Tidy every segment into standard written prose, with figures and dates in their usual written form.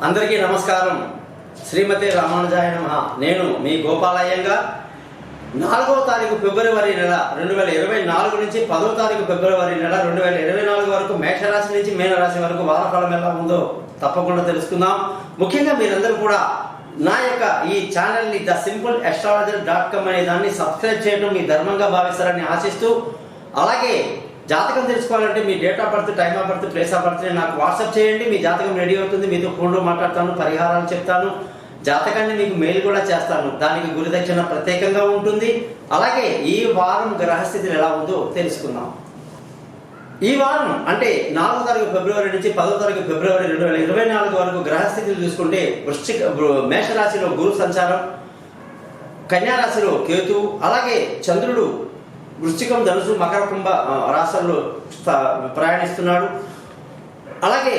అందరికీ నమస్కారం. శ్రీమతి రామానుజాయ నమః. నేను మీ గోపాలయ్యంగా 4వ తారీఖు ఫిబ్రవరి నెల 2024 నుంచి 10వ తారీఖు ఫిబ్రవరి నెల 2024 వరకు మేషరాశి నుంచి మీనరాశి వరకు వారఫలం ఎలా ఉందో తప్పకుండా తెలుసుకుందాం. ముఖ్యంగా మీరందరూ కూడా నా యొక్క ఈ ఛానల్ని thesimple.astrologer.com అనే దాన్ని సబ్స్క్రైబ్ చేయడం మీ ధర్మంగా భావిస్తారని ఆశిస్తూ, అలాగే జాతకం తెలుసుకోవాలంటే మీ date of birth, time of birth, place of birth నాకు వాట్సాప్ చేయండి. మీ జాతకం రెడీ అవుతుంది. మీతో ఫోన్లో మాట్లాడతాను, పరిహారాలు చెప్తాను, జాతకాన్ని మీకు మెయిల్ కూడా చేస్తాను. దానికి గురుదక్షిణ ప్రత్యేకంగా ఉంటుంది. అలాగే ఈ వారం గ్రహస్థితులు ఎలా ఉందో తెలుసుకుందాం. ఈ వారం అంటే 4వ తారీఖు ఫిబ్రవరి నుంచి 10వ తారీఖు ఫిబ్రవరి 2024 వరకు గ్రహస్థితులు చూసుకుంటే మేషరాశిలో గురు సంచారం, కన్యారాశిలో కేతు, అలాగే చంద్రుడు వృశ్చికం, ధనుసు, మకర, కుంభ రాశుల్లో ప్రయాణిస్తున్నాడు. అలాగే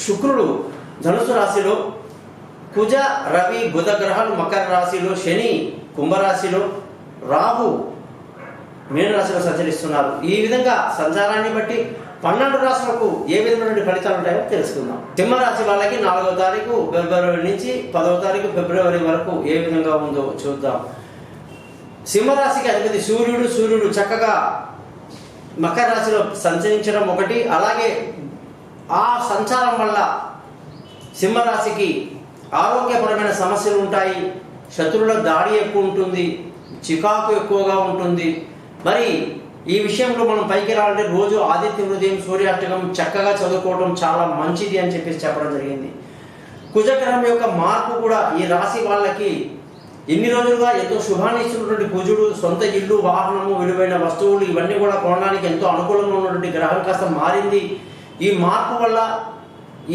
శుక్రుడు ధనుసు రాశిలో, కుజ, రవి, బుధ గ్రహాలు మకర రాశిలో, శని కుంభరాశిలో, రాహు మీనరాశిలో సంచరిస్తున్నారు. ఈ విధంగా సంచారాన్ని బట్టి 12 రాశులకు ఏ విధమైన ఫలితాలు ఉంటాయో తెలుసుకుందాం. సింహరాశి వాళ్ళకి 4వ తారీఖు ఫిబ్రవరి నుంచి 10వ తారీఖు ఫిబ్రవరి వరకు ఏ విధంగా ఉందో చూద్దాం. సింహరాశికి అధిపతి సూర్యుడు చక్కగా మకర రాశిలో సంచరించడం ఒకటి. అలాగే ఆ సంచారం వల్ల సింహరాశికి ఆరోగ్యపరమైన సమస్యలు ఉంటాయి. శత్రువుల దాడి ఎక్కువ ఉంటుంది, చికాకు ఎక్కువగా ఉంటుంది. మరి ఈ విషయంలో మనం పైకి రావాలంటే రోజు ఆదిత్య హృదయం, సూర్యాష్టకం చక్కగా చదువుకోవడం చాలా మంచిది అని చెప్పడం జరిగింది. కుజగ్రహం యొక్క మార్పు కూడా ఈ రాశి వాళ్ళకి ఎన్ని రోజులుగా ఎంతో శుభాన్ని ఇస్తున్నటువంటి కుజుడు సొంత ఇల్లు, వాహనము, విలువైన వస్తువులు ఇవన్నీ కూడా కొనడానికి ఎంతో అనుకూలంగా ఉన్నటువంటి గ్రహం కాస్త మారింది. ఈ మార్పు వల్ల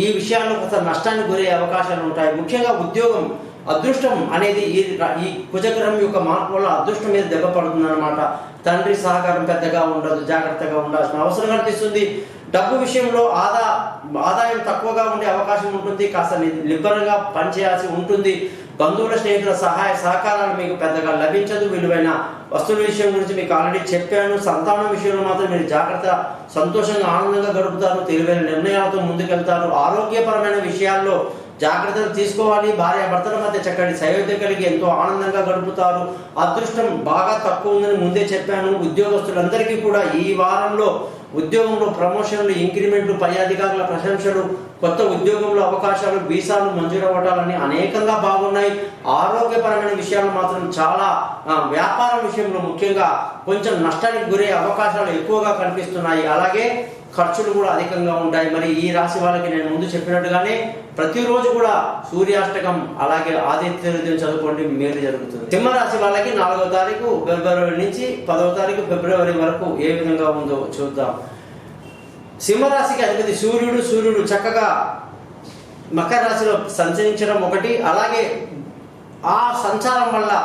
ఈ విషయాల్లో కొంత నష్టానికి గురయ్యే అవకాశాలు ఉంటాయి. ముఖ్యంగా ఉద్యోగం, అదృష్టం అనేది ఈ కుజగ్రహం యొక్క మార్పు వల్ల అదృష్టం మీద దెబ్బ పడుతుంది అన్నమాట. తండ్రి సహకారం పెద్దగా ఉండదు, జాగ్రత్తగా ఉండాల్సిన అవసరం కనిపిస్తుంది. డబ్బు విషయంలో ఆదాయం తక్కువగా ఉండే అవకాశం ఉంటుంది. కాస్త లిబ్బరంగా పనిచేయాల్సి ఉంటుంది. బంధువుల, స్నేహితుల సహాయ సహకారాలు మీకు పెద్దగా లభించదు. విలువైన వస్తువుల విషయం గురించి మీకు ఆల్రెడీ చెప్పాను. సంతానం విషయంలో మాత్రం మీరు జాగ్రత్త, సంతోషంగా, ఆనందంగా గడుపుతారు. తెలివైన నిర్ణయాలతో ముందుకెళ్తారు. ఆరోగ్యపరమైన విషయాల్లో జాగ్రత్తలు తీసుకోవాలి. భార్యాభర్తల మధ్య చక్కటి సయోధ్య కలిగి ఎంతో ఆనందంగా గడుపుతారు. అదృష్టం బాగా తక్కువ ఉందని ముందే చెప్పాను. ఉద్యోగస్తులందరికీ కూడా ఈ వారంలో ఉద్యోగంలో ప్రమోషన్లు, ఇంక్రిమెంట్లు, పై అధికారుల ప్రశంసలు, కొత్త ఉద్యోగంలో అవకాశాలు, వీసాలు మంజూరు అవ్వటాలని అనేకంగా బాగున్నాయి. ఆరోగ్యపరమైన విషయాలు మాత్రం చాలా, వ్యాపారం విషయంలో ముఖ్యంగా కొంచెం నష్టానికి గురే అవకాశాలు ఎక్కువగా కనిపిస్తున్నాయి. అలాగే ఖర్చులు కూడా అధికంగా ఉంటాయి. మరి ఈ రాశి వాళ్ళకి నేను ముందు చెప్పినట్టుగానే ప్రతిరోజు కూడా సూర్యాష్టకం, అలాగే ఆదిత్య హృదయం చదువుకోండి, మేలు జరుగుతుంది. సింహరాశి వాళ్ళకి 4వ తారీఖు ఫిబ్రవరి నుంచి 10వ తారీఖు ఫిబ్రవరి వరకు ఏ విధంగా ఉందో చూద్దాం. సింహరాశికి అధిపతి సూర్యుడు చక్కగా మకర రాశిలో సంచరించడం ఒకటి. అలాగే ఆ సంచారం వల్ల